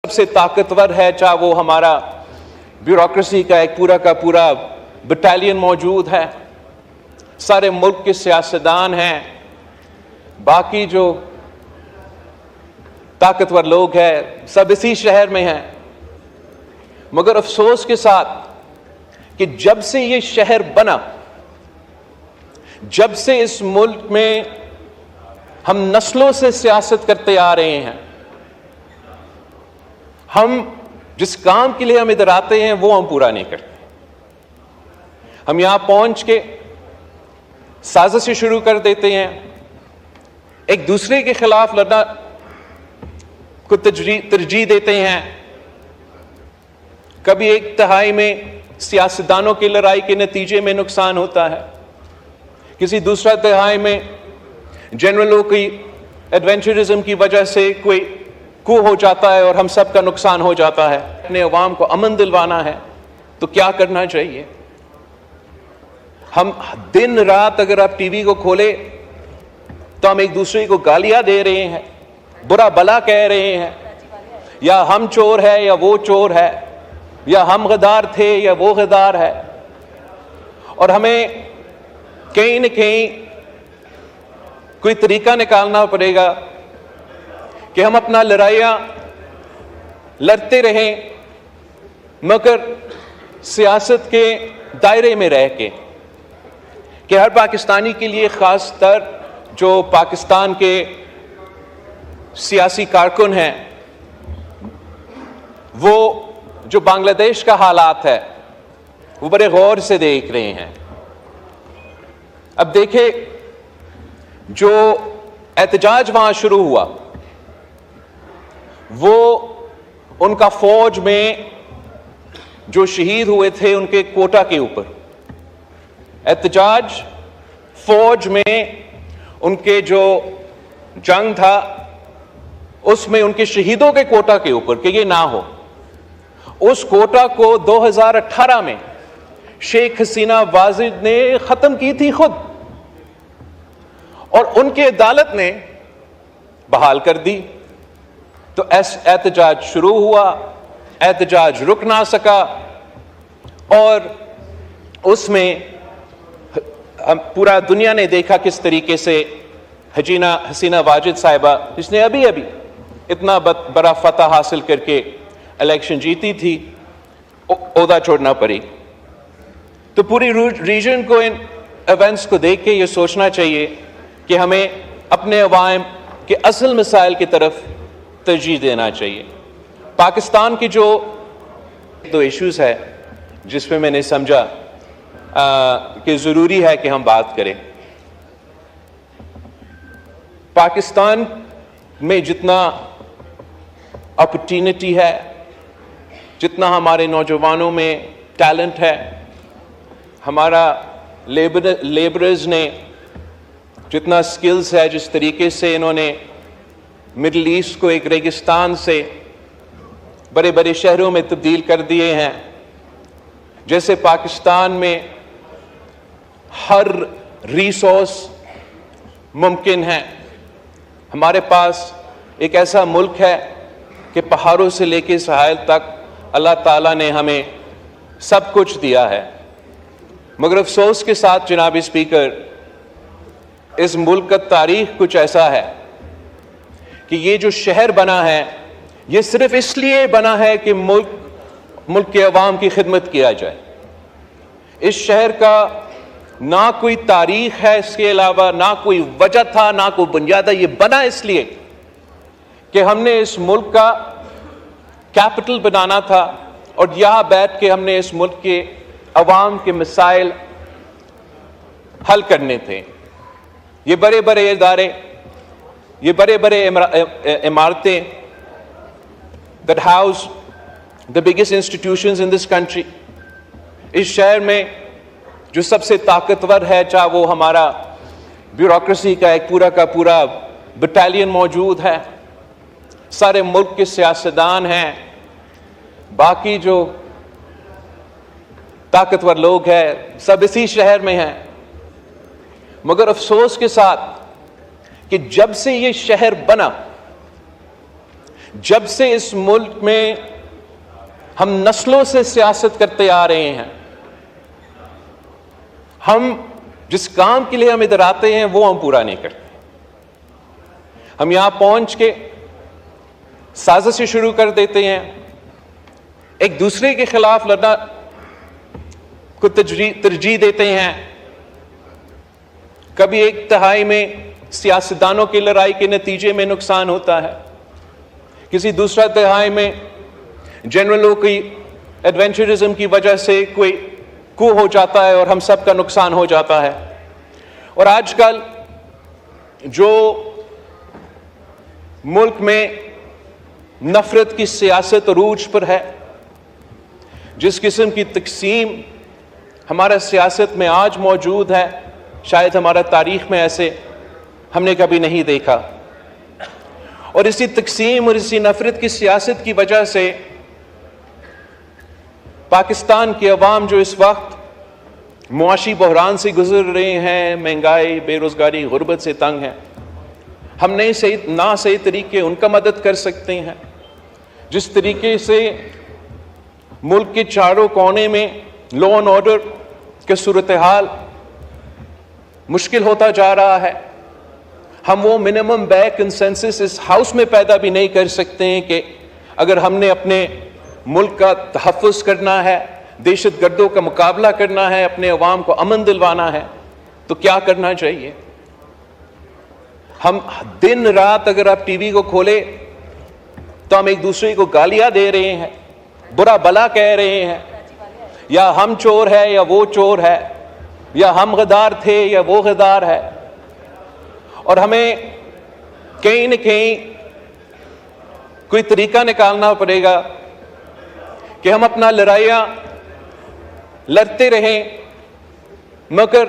सबसे ताकतवर है, चाहे वो हमारा ब्यूरोक्रेसी का एक पूरा का पूरा बटालियन मौजूद है, सारे मुल्क के सियासतदान हैं, बाकी जो ताकतवर लोग हैं सब इसी शहर में हैं। मगर अफसोस के साथ कि जब से ये शहर बना, जब से इस मुल्क में हम नस्लों से सियासत करते आ रहे हैं, हम जिस काम के लिए हम इधर आते हैं वो हम पूरा नहीं करते। हम यहां पहुंच के साजिशें शुरू कर देते हैं, एक दूसरे के खिलाफ लड़ना को तरजीह देते हैं। कभी एक तिहाई में सियासतदानों की लड़ाई के नतीजे में नुकसान होता है, किसी दूसरा तिहाई में जनरलों की एडवेंचरिज्म की वजह से कोई कू हो जाता है और हम सब का नुकसान हो जाता है। अपने अवाम को अमन दिलवाना है तो क्या करना चाहिए? हम दिन रात अगर आप टीवी को खोले तो हम एक दूसरे को गालियां दे रहे हैं, बुरा भला कह रहे हैं, या हम चोर है या वो चोर है, या हम गद्दार थे या वो गद्दार है। और हमें कहीं न कहीं कोई तरीका निकालना पड़ेगा कि हम अपना लड़ाइयां लड़ते रहें, मगर सियासत के दायरे में रह के, कि हर पाकिस्तानी के लिए खास तर जो पाकिस्तान के सियासी कारकुन हैं, वो जो बांग्लादेश का हालात है वो बड़े गौर से देख रहे हैं। अब देखें, जो एहतजाज वहां शुरू हुआ वो उनका फौज में जो शहीद हुए थे उनके कोटा के ऊपर। एहतजाज फौज में उनके जो जंग था उसमें उनके शहीदों के कोटा के ऊपर कि ये ना हो। उस कोटा को 2018 में शेख हसीना वाजिद ने खत्म की थी खुद, और उनकी अदालत ने बहाल कर दी। तो एहतजाज शुरू हुआ, एहतजाज रुक ना सका, और उसमें हम पूरा दुनिया ने देखा किस तरीके से हसीना वाजिद साहिबा, जिसने अभी अभी इतना बड़ा फतह हासिल करके इलेक्शन जीती थी, ओहदा छोड़ना पड़ी। तो पूरी रीजन को इन इवेंट्स को देख के ये सोचना चाहिए कि हमें अपने अवाम के असल मसाइल की तरफ तरजीह देना चाहिए। पाकिस्तान की जो दो इश्यूज है जिसमें मैंने समझा कि ज़रूरी है कि हम बात करें। पाकिस्तान में जितना अपॉर्चुनिटी है, जितना हमारे नौजवानों में टैलेंट है, हमारा लेबरर्स ने जितना स्किल्स है, जिस तरीके से इन्होंने मिडिल ईस्ट को एक रेगिस्तान से बड़े बड़े शहरों में तब्दील कर दिए हैं, जैसे पाकिस्तान में हर रिसोर्स मुमकिन है। हमारे पास एक ऐसा मुल्क है कि पहाड़ों से लेकर सहायल तक अल्लाह ताला ने हमें सब कुछ दिया है। मगर अफसोस के साथ जनाब स्पीकर, इस मुल्क का तारीख कुछ ऐसा है कि ये जो शहर बना है ये सिर्फ इसलिए बना है कि मुल्क के अवाम की खिदमत किया जाए। इस शहर का ना कोई तारीख है, इसके अलावा ना कोई वजह था, ना कोई बुनियाद है। ये बना इसलिए कि हमने इस मुल्क का कैपिटल बनाना था और यहां बैठ के हमने इस मुल्क के अवाम के मसाइल हल करने थे। ये बड़े बड़े इदारे, ये बड़े बड़े इमारतें that house the biggest institutions in this country, इस शहर में जो सबसे ताकतवर है, चाहे वो हमारा ब्यूरोक्रेसी का एक पूरा का पूरा बटालियन मौजूद है, सारे मुल्क के सियासतदान हैं, बाकी जो ताकतवर लोग हैं सब इसी शहर में हैं। मगर अफसोस के साथ कि जब से ये शहर बना, जब से इस मुल्क में हम नस्लों से सियासत करते आ रहे हैं, हम जिस काम के लिए हम इधर आते हैं वो हम पूरा नहीं करते। हम यहां पहुंच के साजिशें शुरू कर देते हैं, एक दूसरे के खिलाफ लड़ना को तरजीह देते हैं। कभी एक तिहाई में सियासतदानों की लड़ाई के नतीजे में नुकसान होता है, किसी दूसरा तिहाई में जनरलों की एडवेंचरिज्म की वजह से कोई कू हो जाता है और हम सब का नुकसान हो जाता है। और आजकल जो मुल्क में नफरत की सियासत अरूज पर है, जिस किस्म की तकसीम हमारा सियासत में आज मौजूद है, शायद हमारा तारीख में ऐसे हमने कभी नहीं देखा। और इसी तकसीम और इसी नफरत की सियासत की वजह से पाकिस्तान की अवाम जो इस वक्त मुआशी बहरान से गुजर रहे हैं, महंगाई, बेरोजगारी, गुर्बत से तंग हैं, हम नहीं सही तरीके उनका मदद कर सकते हैं। जिस तरीके से मुल्क के चारों कोने में लॉ एंड ऑर्डर के सूरत हाल मुश्किल होता जा रहा है, हम वो मिनिमम बैक कंसेंसस इस हाउस में पैदा भी नहीं कर सकते हैं कि अगर हमने अपने मुल्क का तहफ़्फ़ुज़ करना है, दहशतगर्दों का मुकाबला करना है, अपने अवाम को अमन दिलवाना है, तो क्या करना चाहिए। हम दिन रात अगर आप टीवी को खोले तो हम एक दूसरे को गालियां दे रहे हैं, बुरा भला कह रहे हैं, या हम चोर है या वो चोर है, या हम गद्दार थे या वो गद्दार है। और हमें कहीं न कहीं कोई तरीका निकालना पड़ेगा कि हम अपना लड़ाइयाँ लड़ते रहें, मगर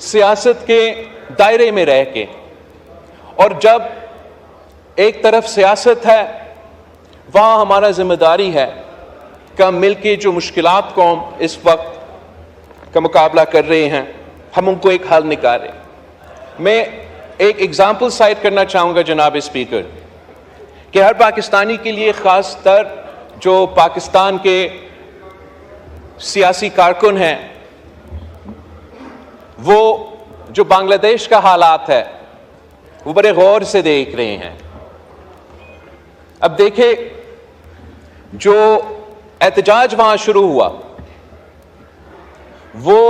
सियासत के दायरे में रह के। और जब एक तरफ सियासत है, वहाँ हमारा जिम्मेदारी है कि हम मिलके जो मुश्किलात कौम इस वक्त का मुकाबला कर रहे हैं, हम उनको एक हल निकालें। मैं एक एग्जाम्पल साइट करना चाहूँगा जनाब स्पीकर, कि हर पाकिस्तानी के लिए, ख़ास तर जो पाकिस्तान के सियासी कारकुन हैं, वो जो बांग्लादेश का हालात है वो बड़े गौर से देख रहे हैं। अब देखें, जो एहतजाज वहां शुरू हुआ वो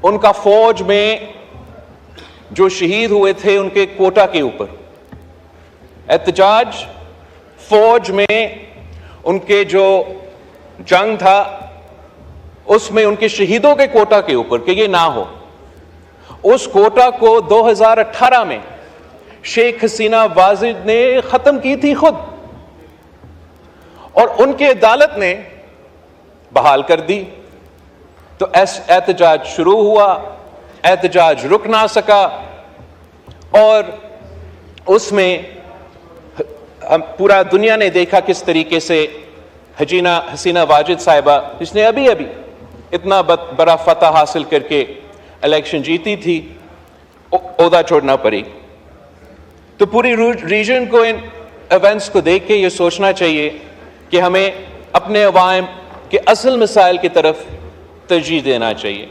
उनका फौज में जो शहीद हुए थे उनके कोटा के ऊपर। एहतजाज फौज में उनके जो जंग था उसमें उनके शहीदों के कोटा के ऊपर कि ये ना हो। उस कोटा को 2018 में शेख हसीना वाजिद ने खत्म की थी खुद, और उनकी अदालत ने बहाल कर दी। तो एहतजाज शुरू हुआ, एहतजाज रुक ना सका, और उसमें पूरा दुनिया ने देखा किस तरीके से हसीना वाजिद साहिबा, जिसने अभी अभी इतना बड़ा फतह हासिल करके इलेक्शन जीती थी, ओहदा छोड़ना पड़ी। तो पूरी रीजन को इन इवेंट्स को देख के ये सोचना चाहिए कि हमें अपने अवाम के असल मसाइल की तरफ तरजीह देना चाहिए।